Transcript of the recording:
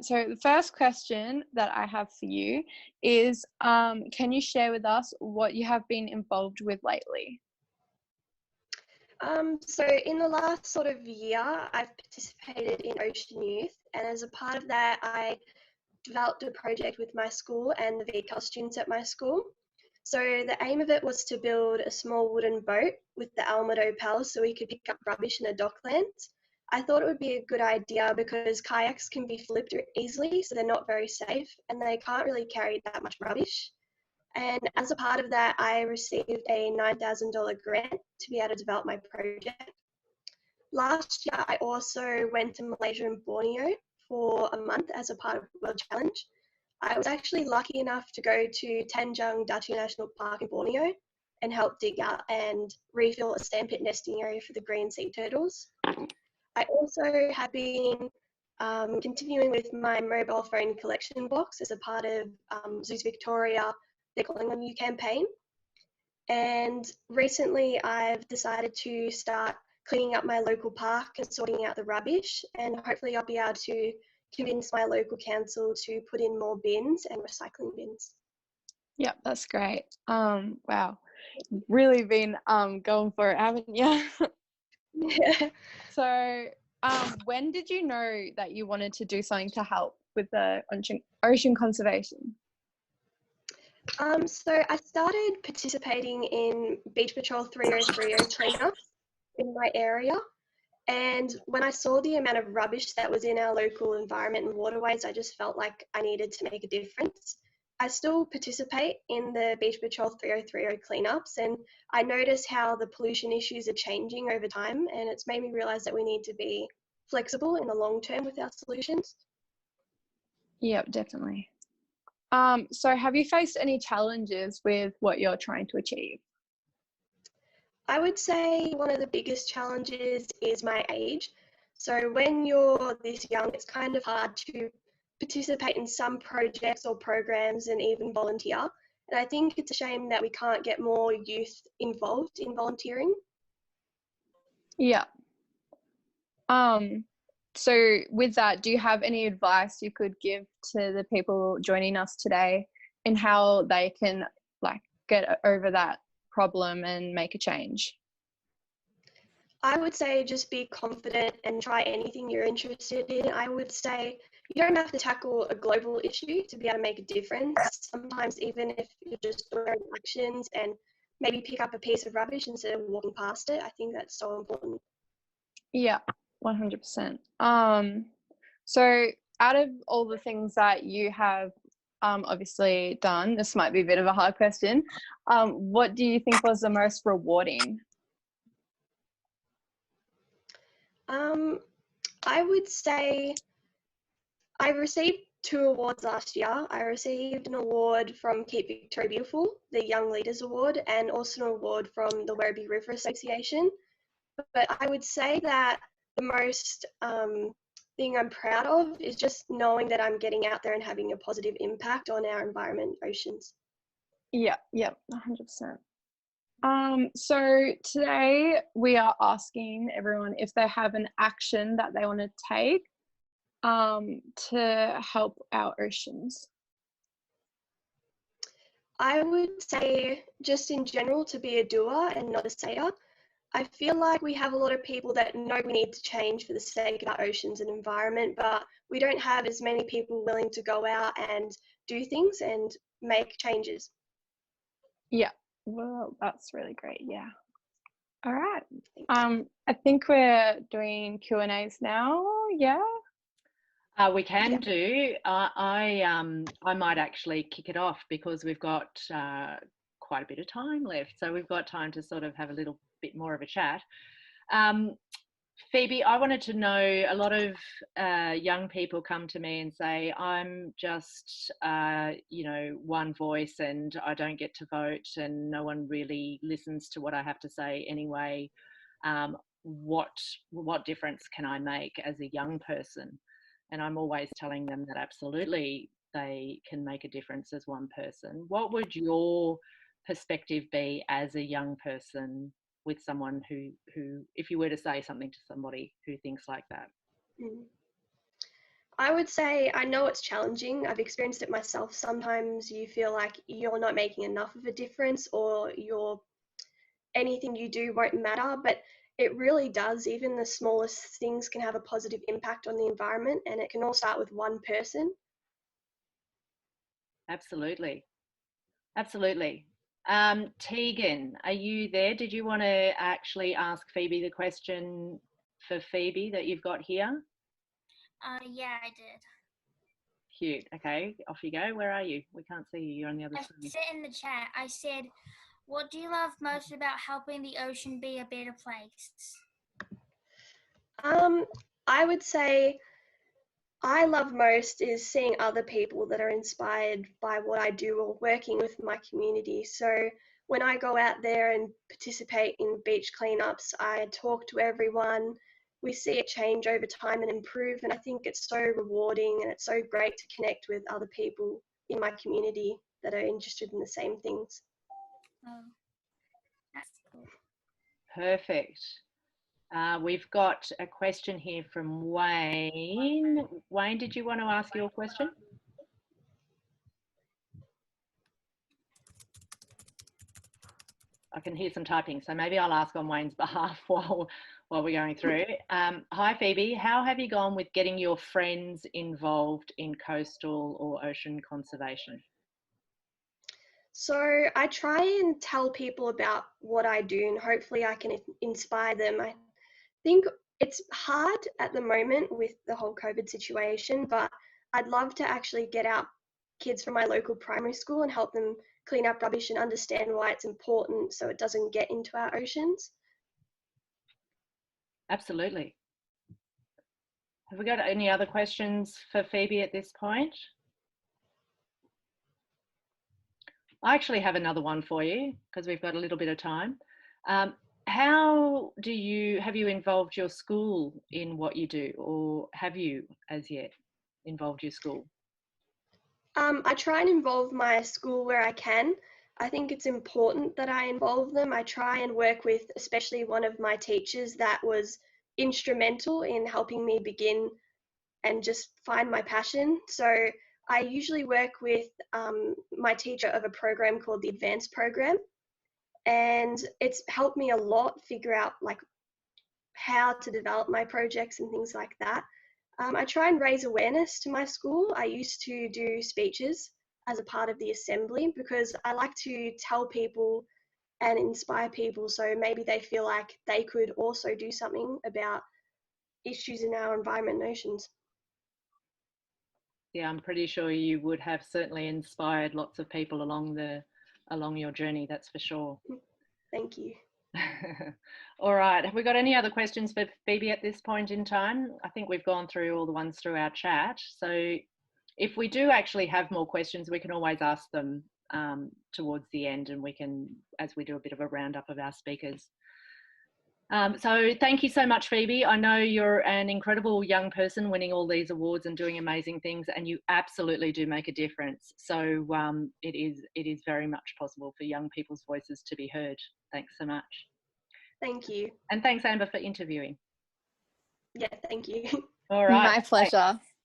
So the first question that I have for you is, can you share with us what you have been involved with lately? So in the last sort of year, I've participated in Ocean Youth, and as a part of that, I developed a project with my school and the VCAL students at my school. So the aim of it was to build a small wooden boat with the alumna pals so we could pick up rubbish in the docklands. I thought it would be a good idea because kayaks can be flipped easily, so they're not very safe, and they can't really carry that much rubbish. And as a part of that, I received a $9,000 grant to be able to develop my project. Last year, I also went to Malaysia and Borneo for a month as a part of the World Challenge. I was actually lucky enough to go to Tanjung Datu National Park in Borneo and help dig out and refill a sandpit nesting area for the green sea turtles. I also have been continuing with my mobile phone collection box as a part of Zoos Victoria, They're Calling on You campaign. And recently I've decided to start cleaning up my local park and sorting out the rubbish, and hopefully I'll be able to convince my local council to put in more bins and recycling bins. Yep, that's great. Wow, really been going for it, haven't you? Yeah. So, when did you know that you wanted to do something to help with the ocean conservation? So I started participating in Beach Patrol 3030 cleanups in my area. And when I saw the amount of rubbish that was in our local environment and waterways, I just felt like I needed to make a difference. I still participate in the Beach Patrol 3030 cleanups, and I notice how the pollution issues are changing over time, and it's made me realise that we need to be flexible in the long term with our solutions. Yep, definitely. So have you faced any challenges with what you're trying to achieve? I would say one of the biggest challenges is my age. So when you're this young, it's kind of hard to participate in some projects or programs and even volunteer. And I think it's a shame that we can't get more youth involved in volunteering. Yeah. So with that, do you have any advice you could give to the people joining us today in how they can get over that problem and make a change? I would say just be confident and try anything you're interested in. I would say you don't have to tackle a global issue to be able to make a difference. Sometimes even if you're just doing actions and maybe pick up a piece of rubbish instead of walking past it, I think that's so important. Yeah, 100%. So out of all the things that you have obviously done, this might be a bit of a hard question. What do you think was the most rewarding? I would say I received 2 awards last year. I received an award from Keep Victoria Beautiful, the Young Leaders Award, and also an award from the Werribee River Association. But I would say that the most thing I'm proud of is just knowing that I'm getting out there and having a positive impact on our environment, oceans. Yeah, 100%. So today we are asking everyone if they have an action that they want to take to help our oceans. I would say just in general to be a doer and not a sayer. I feel like we have a lot of people that know we need to change for the sake of our oceans and environment, but we don't have as many people willing to go out and do things and make changes. Yeah, well, that's really great. Yeah. All right. I think we're doing Q&As now. Yeah. We can do. I might actually kick it off because we've got quite a bit of time left, so we've got time to sort of have a little bit more of a chat. Phoebe, I wanted to know, a lot of young people come to me and say, I'm just, one voice and I don't get to vote and no one really listens to what I have to say anyway. What difference can I make as a young person? And I'm always telling them that absolutely they can make a difference as one person. What would your perspective be as a young person with someone who, if you were to say something to somebody who thinks like that? I would say I know it's challenging. I've experienced it myself. Sometimes you feel like you're not making enough of a difference, or anything you do won't matter, but it really does. Even the smallest things can have a positive impact on the environment, and it can all start with one person. Absolutely. Absolutely. Tegan, are you there? Did you want to actually ask Phoebe the question for Phoebe that you've got here? Yeah, I did. Cute. Okay, off you go. Where are you? We can't see you. You're on the other I side. said in the chat, I said, what do you love most about helping the ocean be a better place? I would say I love most is seeing other people that are inspired by what I do or working with my community. So when I go out there and participate in beach cleanups, I talk to everyone. We see it change over time and improve. And I think it's so rewarding, and it's so great to connect with other people in my community that are interested in the same things. Oh, that's cool. Perfect. We've got a question here from Wayne. Wayne, did you want to ask your question? I can hear some typing, so maybe I'll ask on Wayne's behalf while we're going through. Hi, Phoebe. How have you gone with getting your friends involved in coastal or ocean conservation? So I try and tell people about what I do, and hopefully I can inspire them. I think it's hard at the moment with the whole COVID situation, but I'd love to actually get out kids from my local primary school and help them clean up rubbish and understand why it's important so it doesn't get into our oceans. Absolutely. Have we got any other questions for Phoebe at this point? I actually have another one for you because we've got a little bit of time. How have you involved your school in what you do, or have you as yet involved your school? I try and involve my school where I can. I think it's important that I involve them. I try and work with especially one of my teachers that was instrumental in helping me begin and just find my passion. So I usually work with my teacher of a program called the Advanced Program, and it's helped me a lot figure out like how to develop my projects and things like that. I try and raise awareness to my school. I used to do speeches as a part of the assembly because I like to tell people and inspire people so maybe they feel like they could also do something about issues in our environment and oceans. Yeah, I'm pretty sure you would have certainly inspired lots of people along your journey, that's for sure. Thank you. All right, have we got any other questions for Phoebe at this point in time? I think we've gone through all the ones through our chat. So if we do actually have more questions, we can always ask them towards the end, and we can, as we do a bit of a roundup of our speakers. So thank you so much, Phoebe. I know you're an incredible young person winning all these awards and doing amazing things, and you absolutely do make a difference. So it is very much possible for young people's voices to be heard. Thanks so much. Thank you. And thanks, Amber, for interviewing. Yeah, thank you. All right. My pleasure.